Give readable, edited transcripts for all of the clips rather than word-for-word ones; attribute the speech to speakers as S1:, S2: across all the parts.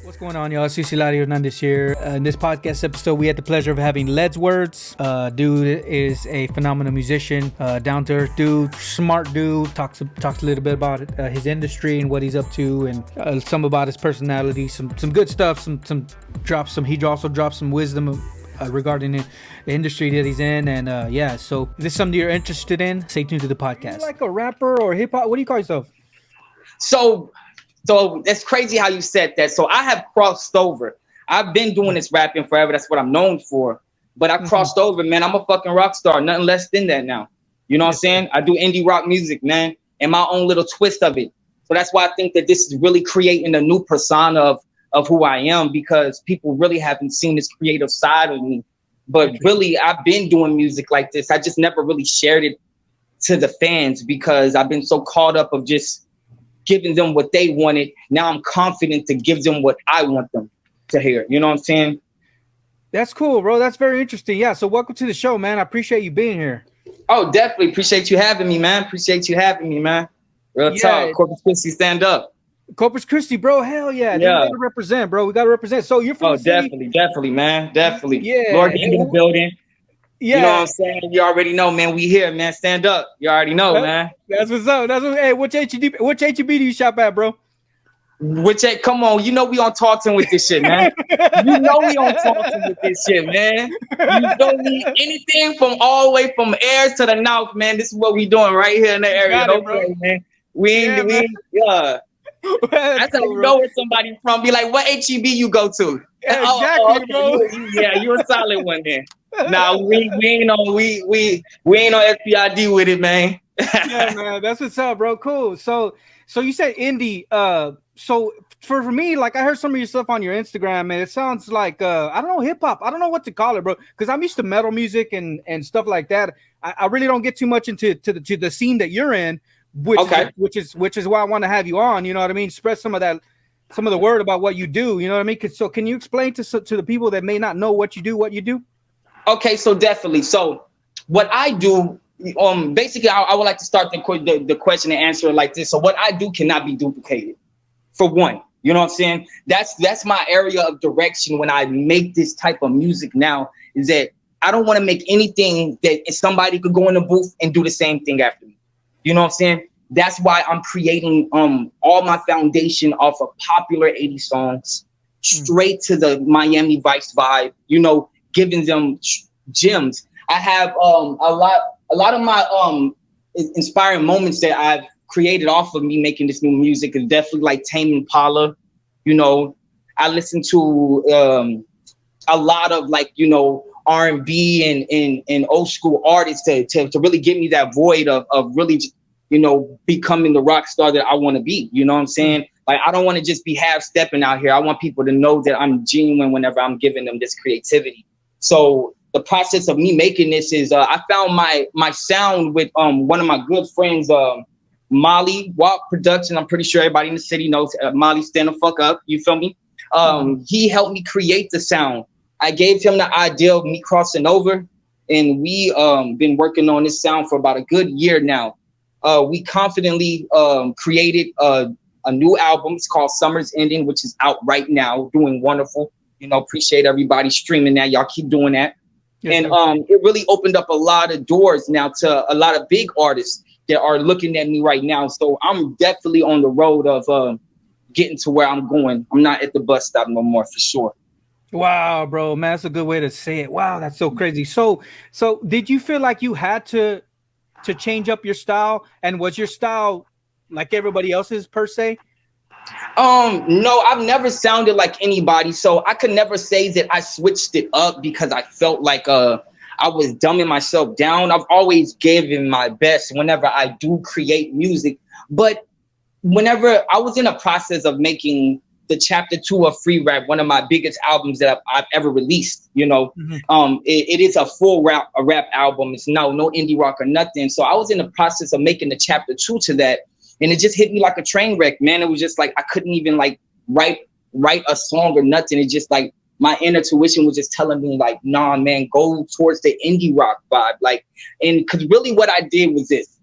S1: What's going on, y'all? It's Hilario Hernandez here. In this podcast episode, we had the pleasure of having Ledswards. Dude is a phenomenal musician, down-to-earth dude, smart dude. Talks a little bit about his industry and what he's up to, and some about his personality. Some good stuff. He also drops some wisdom regarding the industry that he's in, and so if this is something you're interested in, stay tuned to the podcast. Are you like a rapper or hip-hop? What do you call yourself?
S2: So that's crazy how you said that. So I have crossed over. I've been doing this rapping forever. That's what I'm known for. But I crossed over, man. I'm a fucking rock star. Nothing less than that now. You know what I'm saying? I do indie rock music, man, and my own little twist of it. So that's why I think that this is really creating a new persona of who I am, because people really haven't seen this creative side of me. But really, I've been doing music like this. I just never really shared it to the fans because I've been so caught up of just giving them what they wanted. Now I'm confident to give them what I want them to hear. You know what I'm saying?
S1: That's cool, bro. That's very interesting. Yeah. So welcome to the show, man. I appreciate you being here.
S2: Oh, definitely. Appreciate you having me, man. Real talk. Corpus Christi, stand up.
S1: Corpus Christi, bro. Hell yeah. We gotta represent, bro. We got to represent. So you're from the city?
S2: Definitely, man. Definitely.
S1: Yeah.
S2: Lord in the building.
S1: Yeah.
S2: You know what I'm saying? You already know, man. We here, man. Stand up. You already know, man.
S1: That's what's up. Hey, which HEB do you shop at, bro?
S2: Come on, you know we on Taunton with this shit, man. You know we on Taunton with this shit, man. You don't need anything from all the way from Ayers to the north, man. This is what we doing right here in the area. Man. That's how you know where somebody from. Be like, what HEB you go to?
S1: Yeah, exactly, bro.
S2: You a solid one then. Nah, we ain't on SPID with it, man.
S1: Yeah, man, that's what's up, bro. Cool. So you said indie. So for me, like I heard some of your stuff on your Instagram, man. It sounds like I don't know, hip hop. I don't know what to call it, bro. Because I'm used to metal music and stuff like that. I really don't get too much into the scene that you're in, which is why I want to have you on. You know what I mean? Spread some of the word about what you do. You know what I mean? So can you explain to the people that may not know what you do?
S2: Okay, so definitely. So what I do, basically, I would like to start the question and answer it like this. So what I do cannot be duplicated. For one, you know what I'm saying? That's my area of direction when I make this type of music now, is that I don't want to make anything that somebody could go in the booth and do the same thing after me. You know what I'm saying? That's why I'm creating all my foundation off of popular 80s songs, straight to the Miami Vice vibe, you know, giving them gems. I have a lot of my inspiring moments that I've created off of me making this new music is definitely like Tame Impala. You know, I listen to a lot of like, you know, R&B and old school artists to really give me that void of really, you know, becoming the rock star that I want to be. You know what I'm saying? Like, I don't want to just be half stepping out here. I want people to know that I'm genuine whenever I'm giving them this creativity. So the process of me making this is I found my sound with one of my good friends, Molly Walk Production. I'm pretty sure everybody in the city knows Molly. Stand the fuck up. You feel me? He helped me create the sound. I gave him the idea of me crossing over, and we been working on this sound for about a good year now. We confidently created a new album. It's called Summer's Ending, which is out right now, doing wonderful. You know, appreciate everybody streaming that. Y'all keep doing that. Yes, and it really opened up a lot of doors now to a lot of big artists that are looking at me right now. So I'm definitely on the road of getting to where I'm going. I'm not at the bus stop no more, for sure.
S1: Wow, bro, man, that's a good way to say it. Wow, that's so crazy. So did you feel like you had to change up your style? And was your style like everybody else's per se?
S2: No, I've never sounded like anybody. So I could never say that I switched it up because I felt like I was dumbing myself down. I've always given my best whenever I do create music. But whenever I was in a process of making the chapter 2 of Free Rap, one of my biggest albums that I've ever released, you know, it is a full rap album. It's no indie rock or nothing. So I was in the process of making the chapter 2 to that. And it just hit me like a train wreck, man. It was just like, I couldn't even like write a song or nothing. It just like, my inner tuition was just telling me like, nah, man, go towards the indie rock vibe. Like, and cause really what I did was this.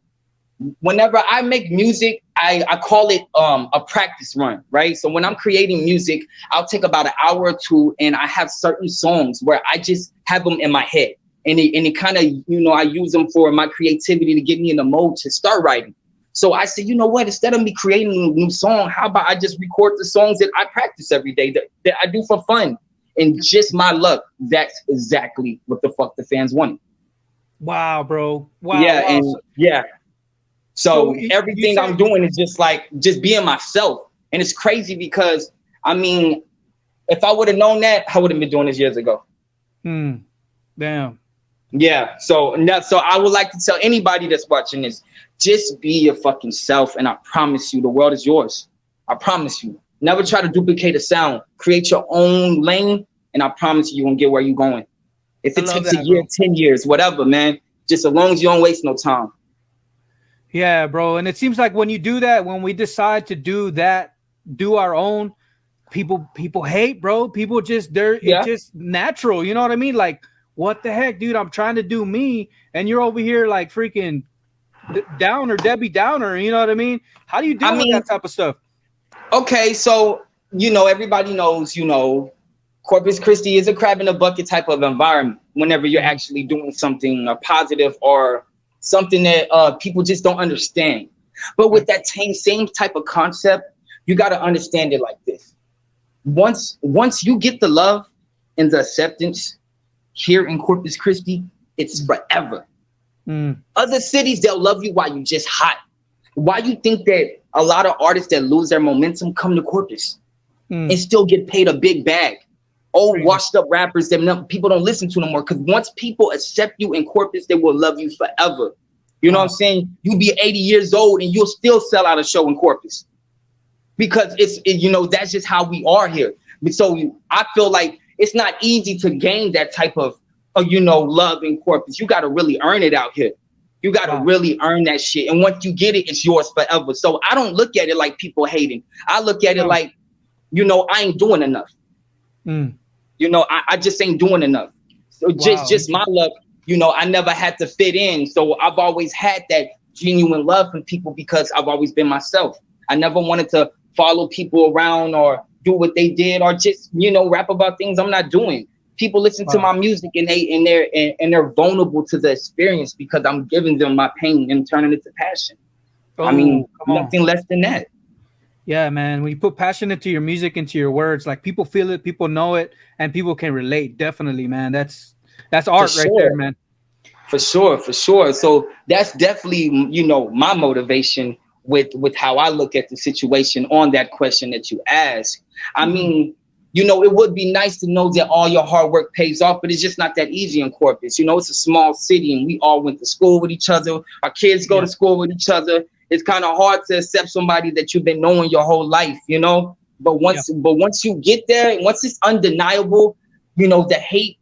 S2: whenever I make music, I call it a practice run, right? So when I'm creating music, I'll take about an hour or two, and I have certain songs where I just have them in my head, and it kind of, I use them for my creativity to get me in the mode to start writing. So I said, you know what? Instead of me creating a new song, how about I just record the songs that I practice every day that I do for fun? And just my luck, that's exactly what the fuck the fans wanted.
S1: Wow, bro. Wow.
S2: Yeah,
S1: wow.
S2: and yeah. So everything I'm doing is just being myself. And it's crazy because, I mean, if I would have known that, I would have been doing this years ago.
S1: Damn.
S2: Yeah. So I would like to tell anybody that's watching this, just be your fucking self. And I promise you, the world is yours. I promise you. Never try to duplicate a sound. Create your own lane. And I promise you, you're going to get where you're going. If it takes a year, 10 years, whatever, man. Just as long as you don't waste no time.
S1: Yeah, bro. And it seems like when you do that, when we decide to do our own, people hate, bro. People just, it's just natural. You know what I mean? Like, what the heck, dude? I'm trying to do me, and you're over here like freaking Downer, Debbie Downer. You know what I mean? How do you deal with that type of stuff?
S2: Okay, so, everybody knows, Corpus Christi is a crab in a bucket type of environment whenever you're actually doing something positive or something that people just don't understand. But with that same type of concept, you got to understand it like this. Once you get the love and the acceptance here in Corpus Christi, it's forever. Other cities, they'll love you while you just hot. Why you think that a lot of artists that lose their momentum come to Corpus and still get paid a big bag? Washed up rappers that people don't listen to no more. Because once people accept you in Corpus, they will love you forever. You know what I'm saying? You'll be 80 years old and you'll still sell out a show in Corpus. Because that's just how we are here. So I feel like it's not easy to gain that type of, love in Corpus. You got to really earn it out here. You got to really earn that shit. And once you get it, it's yours forever. So I don't look at it like people hating. I look at it like, I ain't doing enough. I just ain't doing enough. So just my luck, I never had to fit in. So I've always had that genuine love from people because I've always been myself. I never wanted to follow people around or do what they did or just, rap about things I'm not doing. People listen to my music and they're vulnerable to the experience because I'm giving them my pain and turning it to passion. I mean, nothing less than that.
S1: Yeah, man. When you put passion into your music, into your words, like people feel it, people know it, and people can relate. Definitely, man. That's art right there, man.
S2: For sure. So that's definitely, my motivation with how I look at the situation on that question that you asked. I mean, it would be nice to know that all your hard work pays off, but it's just not that easy in Corpus. It's a small city and we all went to school with each other. Our kids go to school with each other. It's kind of hard to accept somebody that you've been knowing your whole life, But once you get there, once it's undeniable, the hate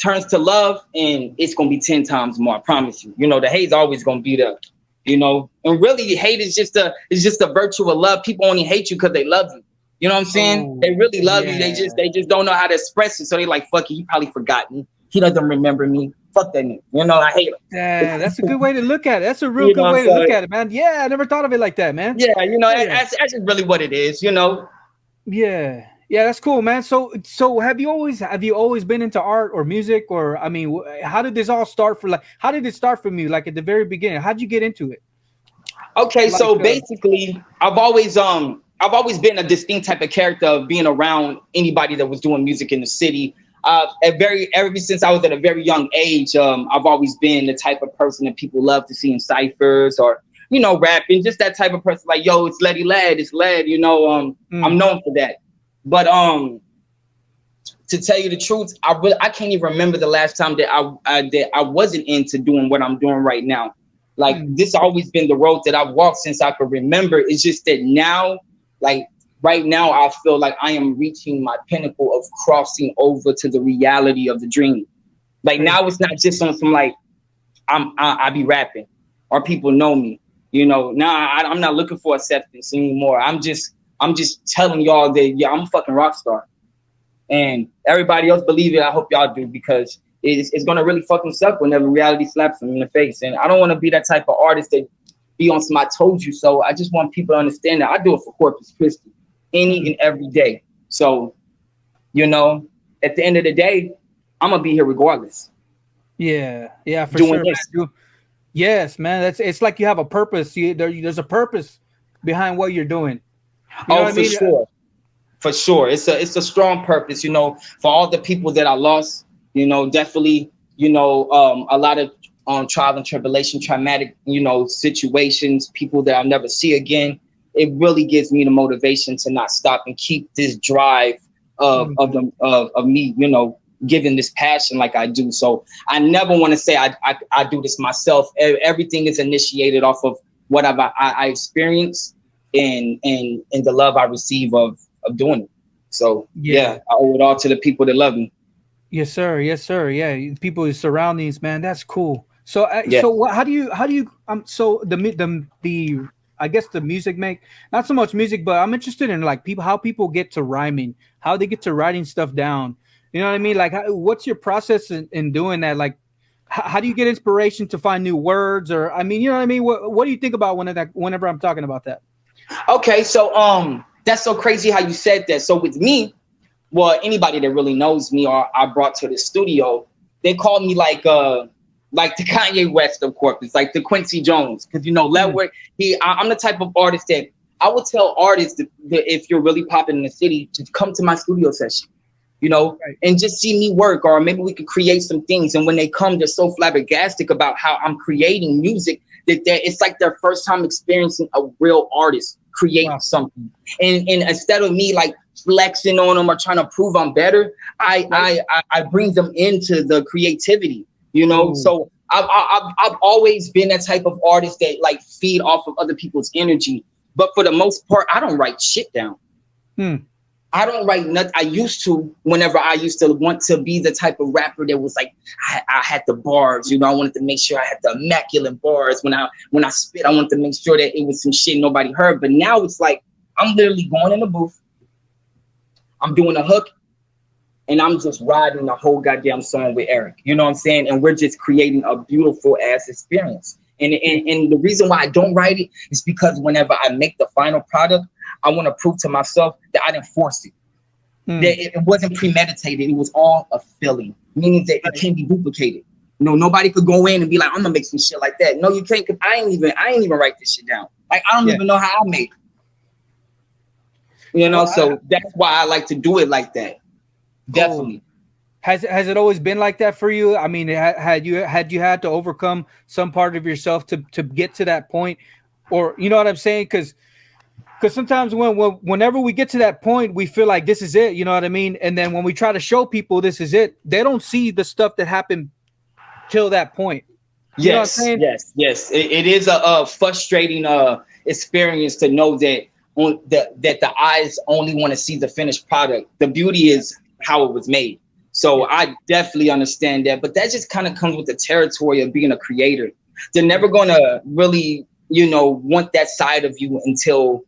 S2: turns to love, and it's gonna be 10 times more. I promise you. The hate's always gonna be there, And really, hate is just a virtue of love. People only hate you because they love you. You know what I'm saying? They really love you. They just don't know how to express it. So they like, fuck it. He probably forgot me. He doesn't remember me. Fuck that nigga. I hate him.
S1: Yeah, that's a good way to look at it. That's a real good way to look at it, man. Yeah, I never thought of it like that, man.
S2: Yeah, that's just really what it is,
S1: Yeah, that's cool, man. So have you always been into art or music, or I mean, how did this all start how did it start from you, like at the very beginning? How'd you get into it?
S2: Okay, so basically, I've always been a distinct type of character of being around anybody that was doing music in the city. Ever since I was at a very young age, I've always been the type of person that people love to see in ciphers or, rapping, just that type of person like, yo, it's Letty Lad, it's Led, I'm known for that. But to tell you the truth, I can't even remember the last time that I wasn't into doing what I'm doing right now. Like this always been the road that I've walked since I could remember. It's just that now, like right now, I feel like I am reaching my pinnacle of crossing over to the reality of the dream. Like now it's not just on some like I be rapping or people know me. Now I'm not looking for acceptance anymore. I'm just telling y'all that I'm a fucking rock star. And everybody else believe it. I hope y'all do, because it's gonna really fucking suck whenever reality slaps them in the face. And I don't want to be that type of artist that be on some I told you so. I just want people to understand that I do it for Corpus Christi any and every day. So, you know, at the end of the day, I'm gonna be here regardless.
S1: Yeah, for
S2: Doing
S1: sure,
S2: this.
S1: man. Yes, man. It's like you have a purpose. There's a purpose behind what you're doing. You know what I mean?
S2: Sure. For sure. It's a strong purpose, you know, for all the people that I lost, you know, definitely, you know, a lot of trial and tribulation, traumatic, you know, situations, people that I'll never see again. It really gives me the motivation to not stop and keep this drive of me, you know, giving this passion like I do. So I never want to say I do this myself. Everything is initiated off of what I experienced and the love I receive of doing it. So yeah, I owe it all to the people that love me.
S1: Yes, sir. Yeah, people, surroundings, man. That's cool. So, how do you so the I guess the music make not so much music, but I'm interested in like how people get to rhyming, how they get to writing stuff down. You know what I mean? Like, what's your process in doing that? Like, how do you get inspiration to find new words? Or, I mean, you know what I mean? What do you think about whenever I'm talking about that?
S2: Okay, so that's so crazy how you said that. So with me, well, anybody that really knows me or I brought to the studio, they call me like the Kanye West of Corpus, like the Quincy Jones, because you know, Ledswards. I'm the type of artist that I would tell artists that if you're really popping in the city, to come to my studio session, you know, and just see me work, or maybe we could create some things. And when they come, they're so flabbergasted about how I'm creating music that it's like their first time experiencing a real artist create something. And instead of me like flexing on them or trying to prove I'm better, I bring them into the creativity, you know. So I've always been that type of artist that like feed off of other people's energy. But for the most part, I don't write shit down. I don't write nothing. I used to, whenever I used to want to be the type of rapper that was like, I had the bars, you know, I wanted to make sure I had the immaculate bars. When I spit, I wanted to make sure that it was some shit nobody heard. But now it's like, I'm literally going in the booth, I'm doing a hook, and I'm just riding the whole goddamn song with Eric. You know what I'm saying? And we're just creating a beautiful ass experience. And the reason why I don't write it is because whenever I make the final product, I want to prove to myself that I didn't force it. That it wasn't premeditated. It was all a feeling, meaning that it can't be duplicated. You know, nobody could go in and be like, I'm gonna make some shit like that. No, you can't, because I ain't even write this shit down. Like, I don't even know how I make it. You know, so that's why I like to do it like that. Definitely.
S1: Has it always been like that for you? I mean, had you had to overcome some part of yourself to get to that point, or you know what I'm saying? Because sometimes whenever we get to that point, we feel like this is it. You know what I mean? And then when we try to show people this is it, they don't see the stuff that happened till that point. You know what I'm saying?
S2: Yes. It is a frustrating experience to know that that the eyes only want to see the finished product. The beauty is how it was made. So I definitely understand that, but that just kind of comes with the territory of being a creator. They're never going to really, you know, want that side of you until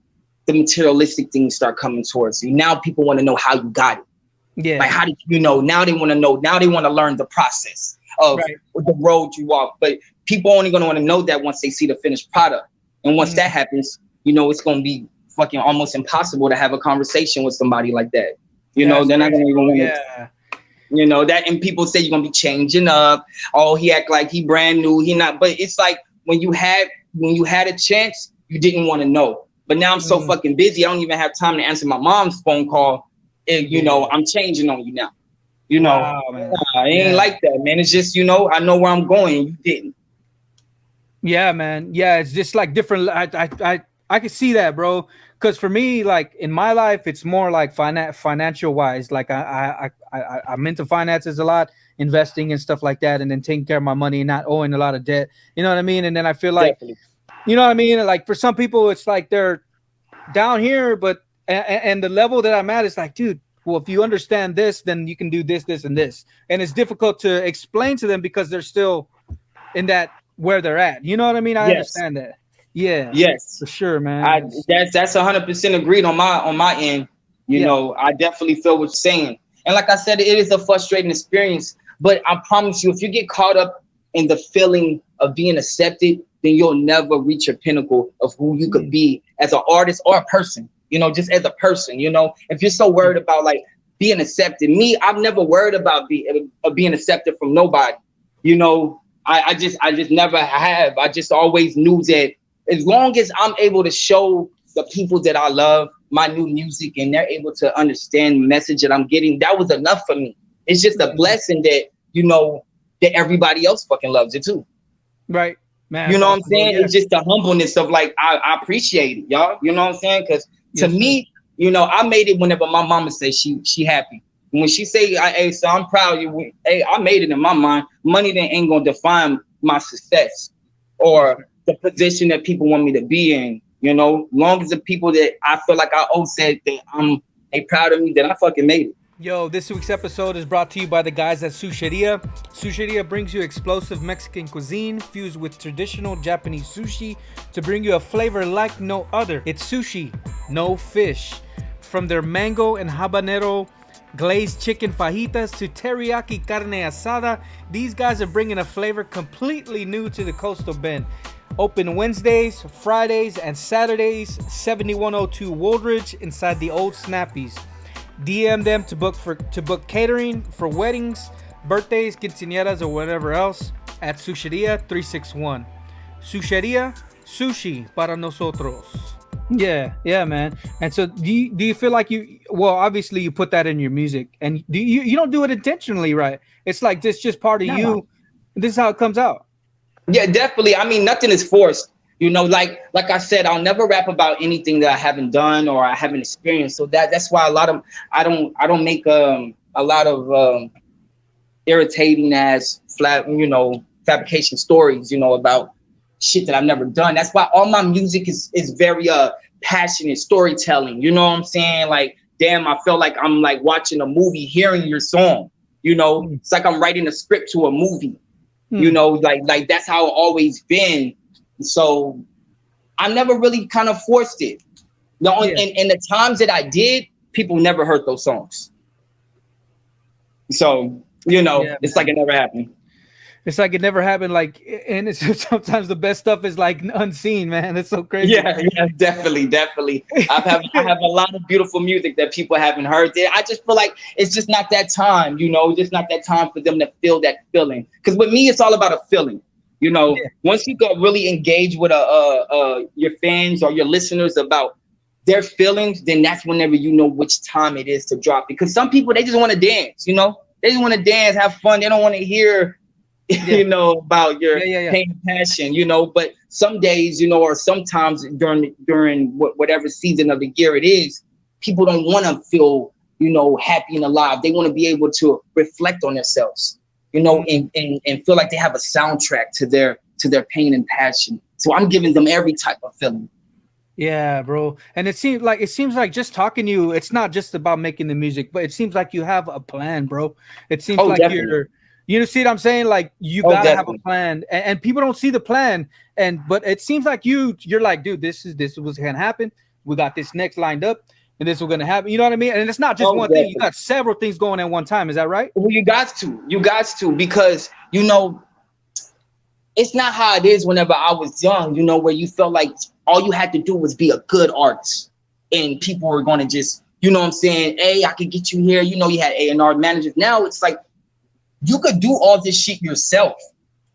S2: the materialistic things start coming towards you. Now people want to know how you got it. Yeah. Like, how did you know? Now they want to know. Now they want to learn the process of the road you walk. But people only going to want to know that once they see the finished product. And once that happens, you know, it's going to be fucking almost impossible to have a conversation with somebody like that. You know, they're not going to even want to. You know that, and people say you're gonna be changing up. Oh, he act like he brand new. He not, but it's like when you had a chance, you didn't want to know. But now I'm so fucking busy, I don't even have time to answer my mom's phone call. And you know, I'm changing on you now. You know, it ain't like that, man. It's just, you know, I know where I'm going. You didn't.
S1: Yeah, man. Yeah, it's just like different. I can see that, bro. Because for me, like in my life, it's more like financial wise. Like I'm into finances a lot, investing and stuff like that, and then taking care of my money and not owing a lot of debt. You know what I mean? And then I feel like, you know what I mean? Like for some people, it's like they're down here, but and the level that I'm at is like, dude, well, if you understand this, then you can do this, this, and this. And it's difficult to explain to them because they're still in that where they're at. You know what I mean? I understand that. Yeah.
S2: Yes.
S1: For sure, man.
S2: That's 100% agreed on my end. You know, I definitely feel what you're saying. And like I said, it is a frustrating experience. But I promise you, if you get caught up in the feeling of being accepted then you'll never reach a pinnacle of who you could be as an artist or a person, just as a person, if you're so worried about like being accepted. I've never worried about being accepted from nobody. I just never have. I just always knew that as long as I'm able to show the people that I love my new music and they're able to understand the message that I'm getting, that was enough for me. It's just a blessing that, that everybody else fucking loves it too.
S1: Right. Man,
S2: you know what I'm saying?
S1: Yeah.
S2: It's just the humbleness of like, I appreciate it, y'all. You know what I'm saying? Because to me, I made it whenever my mama says she happy. When she say, hey, so I'm proud of you. Hey, I made it in my mind. Money then ain't gonna define my success or the position that people want me to be in. Long as the people that I feel like I owe said that they proud of me, then I fucking made it.
S1: Yo, this week's episode is brought to you by the guys at Sushiria. Sushiria brings you explosive Mexican cuisine fused with traditional Japanese sushi to bring you a flavor like no other. It's sushi, no fish. From their mango and habanero glazed chicken fajitas to teriyaki carne asada, these guys are bringing a flavor completely new to the coastal bend. Open Wednesdays, Fridays, and Saturdays, 7102 Woldridge inside the old Snappies. DM them to book catering for weddings, birthdays, quinceañeras, or whatever else at Sushiria 361. Sushiria, sushi para nosotros. Yeah, man. And so do you feel like obviously you put that in your music, and you don't do it intentionally, right? It's like this just part of you. This is how it comes out.
S2: Yeah, definitely. I mean, nothing is forced. Like I said, I'll never rap about anything that I haven't done or I haven't experienced. So that's why I don't make a lot of irritating ass fabrication stories, about shit that I've never done. That's why all my music is very passionate storytelling. You know what I'm saying? Like, damn, I feel like I'm like watching a movie, hearing your song. It's like I'm writing a script to a movie. Like that's how it always been. So I never really kind of forced it. And the times that I did, people never heard those songs. So, it's like it never happened.
S1: It's like it never happened. Like, and it's sometimes the best stuff is like unseen, man. It's so crazy.
S2: Yeah, definitely. I have a lot of beautiful music that people haven't heard. I just feel like it's just not that time, just not that time for them to feel that feeling. Because with me, it's all about a feeling. Once you go really engage with your fans or your listeners about their feelings, then that's whenever which time it is to drop. Because some people, they just want to dance. They just want to dance, have fun. They don't want to hear about your pain and passion, but some days, or sometimes during whatever season of the year it is, people don't want to feel, happy and alive. They want to be able to reflect on themselves, and feel like they have a soundtrack to their pain and passion. So I'm giving them every type of feeling.
S1: Yeah, bro. And it seems like just talking to you, it's not just about making the music, but it seems like you have a plan, bro. It seems like
S2: definitely.
S1: You see what I'm saying? Like you gotta have a plan, and people don't see the plan. But it seems like you're like, dude, this is what's gonna happen. We got this next lined up, and this is gonna happen. You know what I mean? And it's not just one thing. You got several things going at one time. Is that right?
S2: Well, you got to, because it's not how it is whenever I was young. Where you felt like all you had to do was be a good artist, and people were gonna just, what I'm saying? Hey, I could get you here. You had A&R managers. Now it's like, you could do all this shit yourself.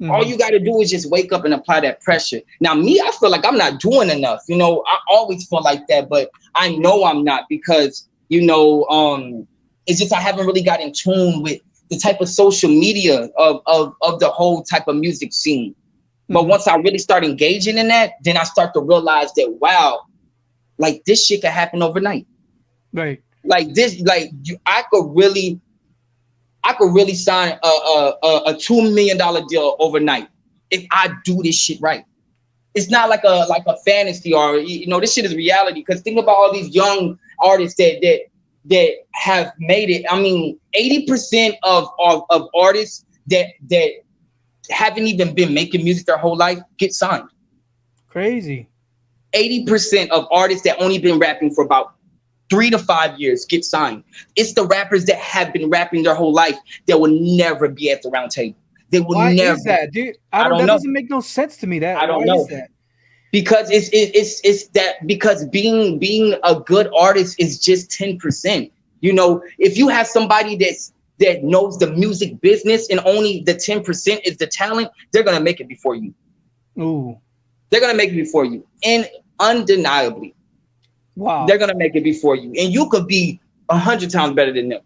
S2: Mm-hmm. All you got to do is just wake up and apply that pressure. Now, me, I feel like I'm not doing enough. I always feel like that, but I know I'm not because, it's just I haven't really got in tune with the type of social media of the whole type of music scene. Mm-hmm. But once I really start engaging in that, then I start to realize that, wow, like this shit could happen overnight.
S1: Right.
S2: Like this, I could really sign a $2 million deal overnight if I do this shit right. It's not like a fantasy or this shit is reality. Because think about all these young artists that have made it. I mean, 80% of artists that haven't even been making music their whole life get signed.
S1: Crazy.
S2: 80% of artists that only been rapping for about 3 to 5 years get signed. It's the rappers that have been rapping their whole life that will never be at the round table. They will
S1: Why
S2: never.
S1: is that, dude?
S2: I don't
S1: That
S2: know.
S1: doesn't make no sense to me.
S2: I don't
S1: Why
S2: know.
S1: is that?
S2: Because it's that because being a good artist is just 10%. You know, if you have somebody that knows the music business and only the 10% is the talent, they're gonna make it before you.
S1: Ooh.
S2: They're gonna make it before you. And undeniably.
S1: Wow.
S2: They're gonna make it before you. And you could be 100 times better than them.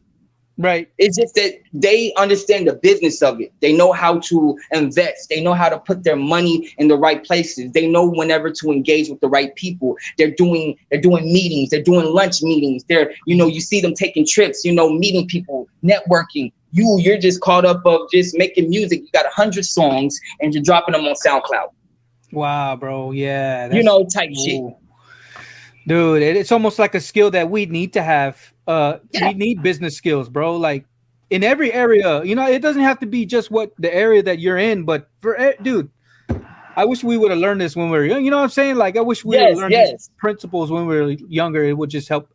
S1: Right.
S2: It's just that they understand the business of it. They know how to invest. They know how to put their money in the right places. They know whenever to engage with the right people. They're doing meetings. They're doing lunch meetings. You see them taking trips, meeting people, networking. You're just caught up of just making music. You got 100 songs and you're dropping them on SoundCloud.
S1: Wow, bro. Yeah.
S2: Type shit.
S1: Dude, it's almost like a skill that we need to have. We need business skills, bro. Like in every area, it doesn't have to be just what the area that you're in, but dude, I wish we would have learned this when we were young. You know what I'm saying? Like I wish we would have learned these principles when we were younger. It would just help.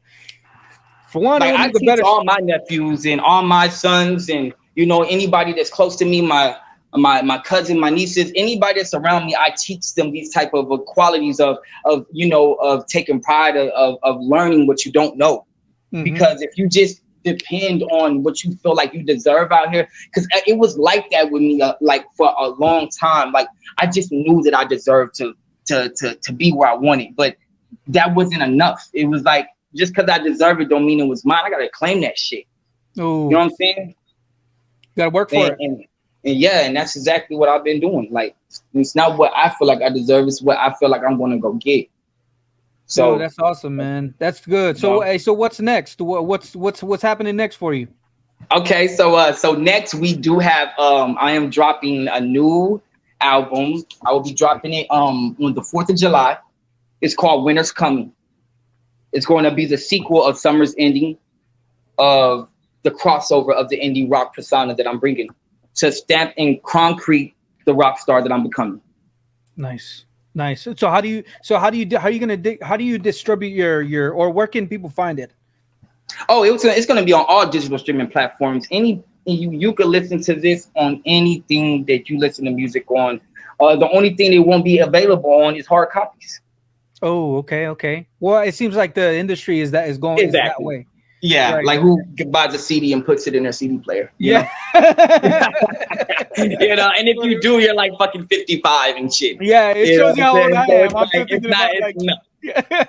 S1: For one,
S2: like I teach all my nephews and all my sons and anybody that's close to me, my cousin, my nieces, anybody that's around me, I teach them these type of qualities of taking pride of learning what you don't know. Mm-hmm. Because if you just depend on what you feel like you deserve out here, because it was like that with me, like for a long time. Like I just knew that I deserved to be where I wanted, but that wasn't enough. It was like just because I deserve it don't mean it was mine. I gotta claim that shit.
S1: Ooh.
S2: You know what I'm saying?
S1: You gotta work for it.
S2: And that's exactly what I've been doing. Like it's not what I feel like I deserve, it's what I feel like I'm gonna go get. So
S1: that's awesome, man. That's good. So so what's next? What's happening next for you?
S2: Okay, so next we do have I am dropping a new album. I will be dropping it on the 4th of July. It's called Winter's Coming. It's going to be the sequel of Summer's Ending, of the crossover of the indie rock persona that I'm bringing to stamp in concrete the rock star that I'm becoming.
S1: Nice. So how do you distribute your or where can people find it?
S2: Oh, it's going to be on all digital streaming platforms. You could listen to this on anything that you listen to music on. The only thing it won't be available on is hard copies.
S1: Oh, okay. Well, it seems like the industry is that way.
S2: Yeah, right. Like who buys a CD and puts it in their CD player? You know? And if you do, you're like fucking 55 and shit.
S1: Yeah, it shows you how old I am.
S2: I'm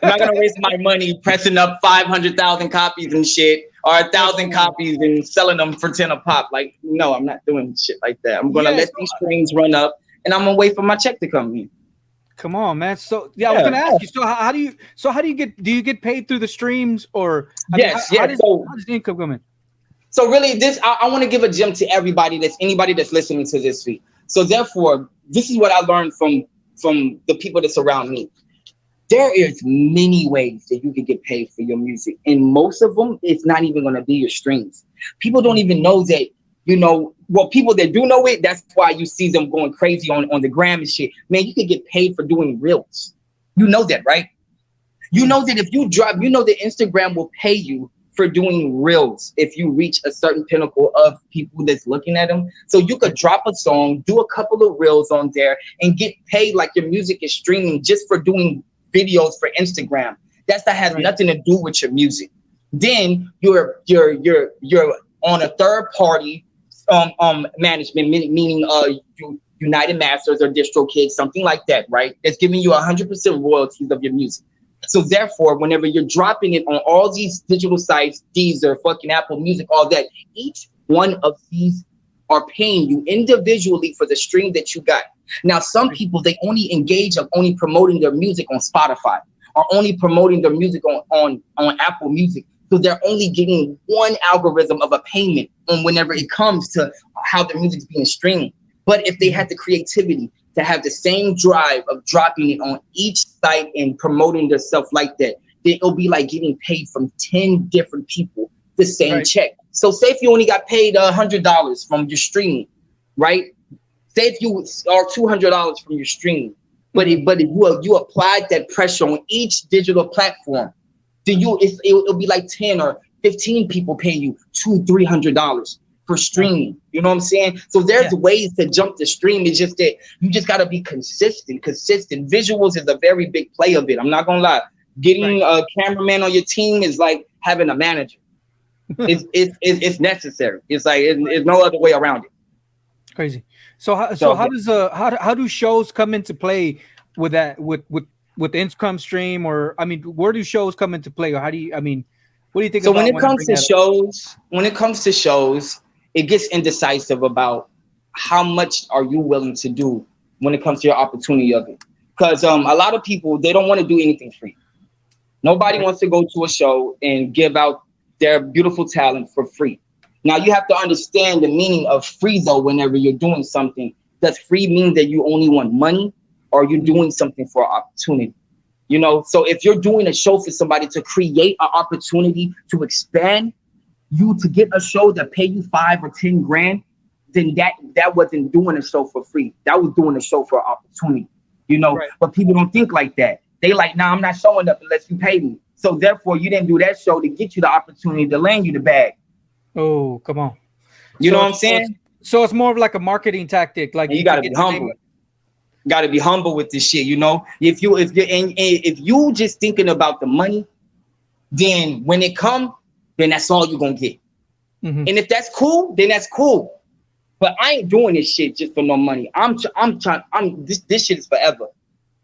S2: not gonna waste my money pressing up 500,000 copies and shit, or 1,000 copies and selling them for 10 a pop. Like, no, I'm not doing shit like that. I'm gonna let these streams run up, and I'm gonna wait for my check to come in.
S1: Come on, man. So I was gonna ask you. So how do you get paid through the streams or? How does the income come in?
S2: So really, I want to give a gem to anybody that's listening to this week. So therefore, this is what I learned from the people that surround me. There is many ways that you can get paid for your music, and most of them, it's not even going to be your streams. People don't even know that. People that do know it, that's why you see them going crazy on the gram and shit. Man, you can get paid for doing reels. You know that, right? You know that if you drop, that Instagram will pay you for doing reels if you reach a certain pinnacle of people that's looking at them. So you could drop a song, do a couple of reels on there, and get paid like your music is streaming just for doing videos for Instagram. That has nothing to do with your music. Then you're on a third party management, meaning United Masters or DistroKid, something like that, right? That's giving you 100% royalties of your music. So therefore, whenever you're dropping it on all these digital sites, Deezer, fucking Apple Music, all that, each one of these are paying you individually for the stream that you got. Now, some people, they only engage of only promoting their music on Spotify or only promoting their music on Apple Music. So they're only getting one algorithm of a payment on whenever it comes to how their music's being streamed. But if they had the creativity to have the same drive of dropping it on each site and promoting themselves like that, then it'll be like getting paid from 10 different people the same check. So say if you only got paid $100 from your streaming, right? Say if you are $200 from your streaming, but if you applied that pressure on each digital platform, then it'll be like 10 or 15 people paying you $200-$300 for streaming. You know what I'm saying? So there's ways to jump the stream. It's just that you just got to be consistent. Visuals is a very big play of it. I'm not gonna lie. Getting a cameraman on your team is like having a manager. It's necessary. It's like it's no other way around it.
S1: Crazy. So how do shows come into play with that with the income stream, or I mean, where do shows come into play, or how do you? I mean, what do you think?
S2: So when it comes to shows, it gets indecisive about how much are you willing to do when it comes to your opportunity of it. Because a lot of people, they don't want to do anything free. Nobody wants to go to a show and give out their beautiful talent for free. Now you have to understand the meaning of free though. Whenever you're doing something, does free mean that you only want money, or you're doing something for opportunity? You know, so if you're doing a show for somebody to create an opportunity to expand you, to get a show that pay you $5 or $10 grand, then that wasn't doing a show for free. That was doing a show for opportunity. You know, but people don't think like that. They like, nah, I'm not showing up unless you pay me. So therefore, you didn't do that show to get you the opportunity to land you the bag.
S1: Oh, come on.
S2: You know what I'm saying?
S1: So it's more of like a marketing tactic. Like,
S2: you gotta be humble. Got to be humble with this shit. You know, if you just thinking about the money, then when it come, then that's all you're gonna get. And if that's cool, then that's cool. But I ain't doing this shit just for no money. This shit is forever.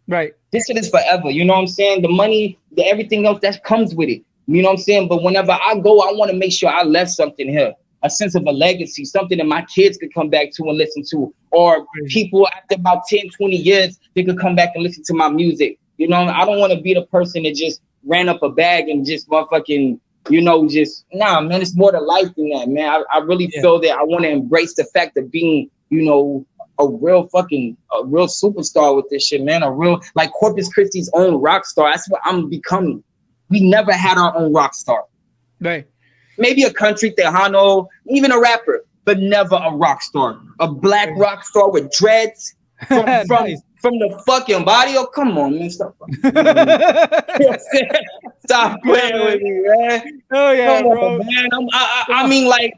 S1: Right.
S2: This shit is forever. You know what I'm saying? The money, everything else that comes with it. You know what I'm saying? But whenever I go, I want to make sure I left something here, a sense of a legacy, something that my kids could come back to and listen to, or people after about 10, 20 years, they could come back and listen to my music. You know, I don't want to be the person that just ran up a bag and just motherfucking, you know, just, nah, man, it's more to life than that, man. I really feel that I want to embrace the fact of being, you know, a real superstar with this shit, man. A real, like Corpus Christi's own rock star. That's what I'm becoming. We never had our own rock star.
S1: Right.
S2: Maybe a country tejano, even a rapper, but never a rock star. A black rock star with dreads from the fucking body. Oh, come on, man. Stop Stop playing with me, man.
S1: Oh, yeah, bro.
S2: Man. I mean, like,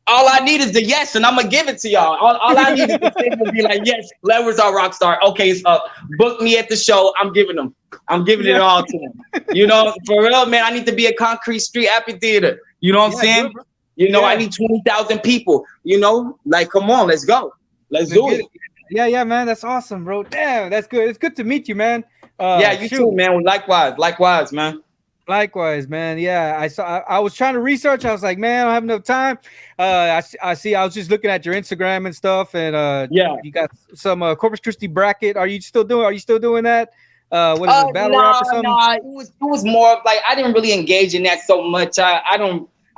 S2: all I need is the yes, and I'm gonna give it to y'all. All I need is the thing to be like, yes, Ledswards our rock star. Okay, it's up. Book me at the show. I'm giving it all to them. You know, for real, man. I need to be a Concrete Street Amphitheater. You know what I'm saying? Good, you know, I need 20,000 people. You know, like, come on, let's go. Let's do it.
S1: Yeah, man. That's awesome, bro. Damn, that's good. It's good to meet you, man.
S2: You too, man. Likewise, man.
S1: Likewise, man. Yeah, I was trying to research. I was like, man, I don't have enough time. I see. I was just looking at your Instagram and stuff, and you got some Corpus Christi bracket. Are you still doing that? What is it, battle rap or something?
S2: No, it was more of like I didn't really engage in that so much.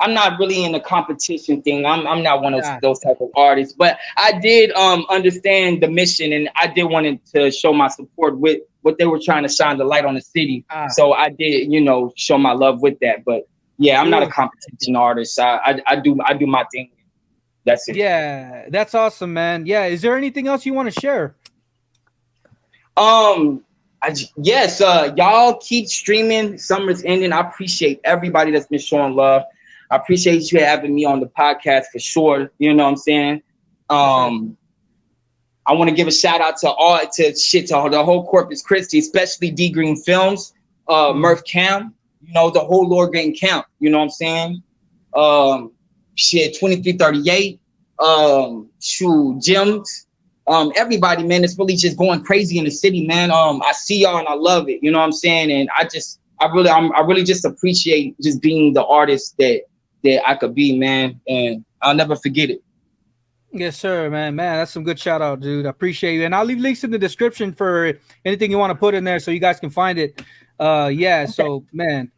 S2: I'm not really in the competition thing. I'm not one of those type of artists, but I did understand the mission, and I did wanted to show my support with what they were trying to shine the light on the city. So I did, you know, show my love with that. But yeah, I'm not a competition artist. I do my thing. That's it.
S1: Yeah, that's awesome, man. Yeah, is there anything else you want to share?
S2: Yes, y'all keep streaming. Summer's ending. I appreciate everybody that's been showing love. I appreciate you having me on the podcast for sure. You know what I'm saying? I want to give a shout out to the whole Corpus Christi, especially D Green Films, Murph Cam, you know, the whole Lord Green Camp. You know what I'm saying? 2338, Gems. Everybody, man, it's really just going crazy in the city, man. I see y'all and I love it. You know what I'm saying? And I really just appreciate just being the artist that I could be, man. And I'll never forget it.
S1: Yes, sir, man. That's some good shout out, dude. I appreciate you. And I'll leave links in the description for anything you want to put in there so you guys can find it. Okay. So, man,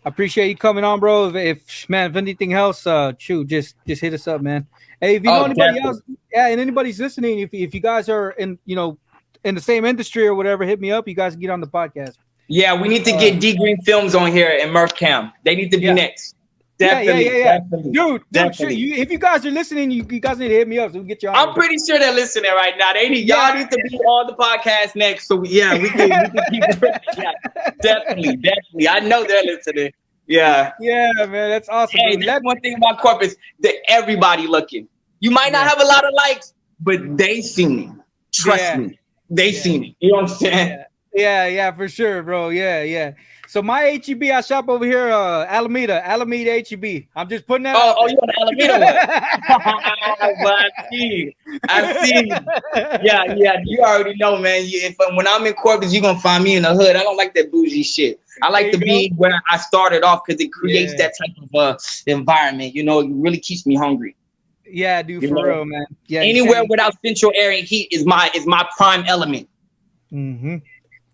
S1: I appreciate you coming on, bro. If anything else, just hit us up, man. Hey, if you know anybody else, and anybody's listening, if you guys are in the same industry or whatever, hit me up. You guys can get on the podcast.
S2: Yeah, we need to get D Green Films on here and Murph Cam. They need to be next. Definitely.
S1: Dude, sure, if you guys are listening, you guys need to hit me up so we can get you on.
S2: I'm pretty sure they're listening right now. Y'all need to be on the podcast next. So we can keep it. Yeah, definitely. I know they're listening. Yeah.
S1: Yeah, man, that's awesome.
S2: Hey, that's one thing about Corpus, that everybody looking. You might not have a lot of likes, but they seen it. Trust me. They seen it. You know what I'm saying?
S1: Yeah, for sure, bro. Yeah. So my HEB, I shop over here, Alameda HEB. I'm just putting that out there.
S2: You on the Alameda one? I see. Yeah. You already know, man. When I'm in Corpus, you're gonna find me in the hood. I don't like that bougie shit. I like to be where I started off because it creates that type of environment. You know, it really keeps me hungry.
S1: Yeah, dude, for real, man. Yeah,
S2: anywhere without central air and heat is my prime element.
S1: Mm-hmm.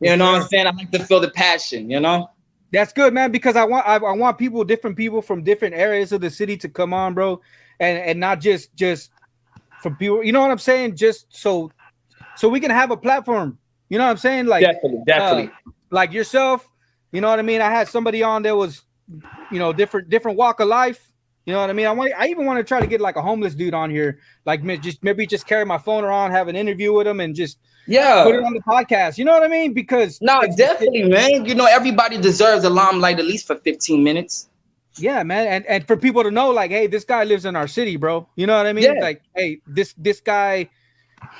S2: You know what I'm saying? I like to feel the passion. You know.
S1: That's good, man. Because I want different people from different areas of the city to come on, bro, and not just from people. You know what I'm saying? Just so we can have a platform. You know what I'm saying? Like
S2: definitely.
S1: Like yourself. You know what I mean? I had somebody on that was, different walk of life. You know what I mean? I even want to try to get like a homeless dude on here, like maybe just carry my phone around, have an interview with him, and just put it on the podcast. You know what I mean? Because
S2: definitely, man. Everybody deserves a limelight at least for 15 minutes.
S1: Yeah, man, and for people to know, like, hey, this guy lives in our city, bro. You know what I mean? Yeah. Like, hey, this guy,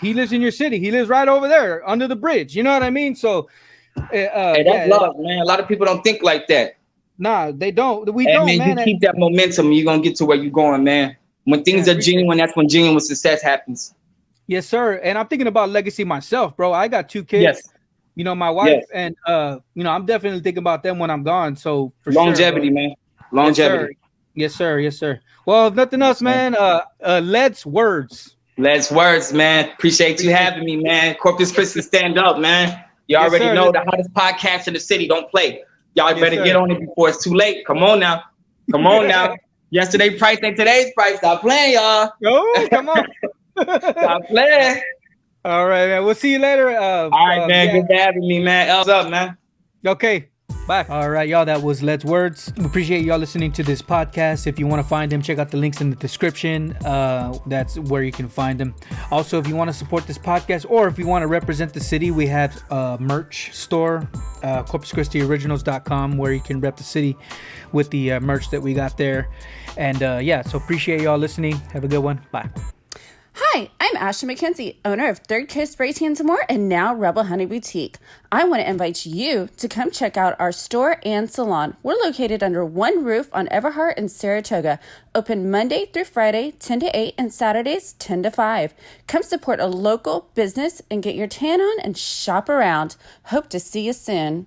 S1: he lives in your city. He lives right over there under the bridge. You know what I mean? So,
S2: that's love, man. A lot of people don't think like that.
S1: Nah, they don't. We don't, man.
S2: You keep that momentum, you're gonna get to where you're going, man. When things are genuine, that's when genuine success happens.
S1: Yes, sir. And I'm thinking about legacy myself, bro. I got 2 kids.
S2: Yes.
S1: My wife, and I'm definitely thinking about them when I'm gone. So for
S2: longevity,
S1: sure,
S2: man. Longevity.
S1: Yes, sir. Well, if nothing else, man. Ledswards.
S2: Ledswards, man. Appreciate you having me, man. Corpus Christi, stand up, man. You already know the hottest podcast in the city. Don't play. Y'all better get on it before it's too late. Come on now. Yesterday's price ain't today's price. Stop playing, y'all.
S1: Oh, come on.
S2: Stop playing.
S1: All right, man. We'll see you later.
S2: All right, man. Good for having me, man. What's up, man?
S1: Okay. Bye. All right, y'all. That was Ledswards. We appreciate y'all listening to this podcast. If you want to find him, check out the links in the description. That's where you can find him. Also, if you want to support this podcast or if you want to represent the city, we have a merch store, Corpus Christi Originals.com, where you can rep the city with the merch that we got there. And so appreciate y'all listening. Have a good one. Bye.
S3: Hi, I'm Ashley McKenzie, owner of Third Coast Spray Tans and More and now Rebel Honey Boutique. I want to invite you to come check out our store and salon. We're located under one roof on Everhart and Saratoga, open Monday through Friday, 10 to 8, and Saturdays, 10 to 5. Come support a local business and get your tan on and shop around. Hope to see you soon.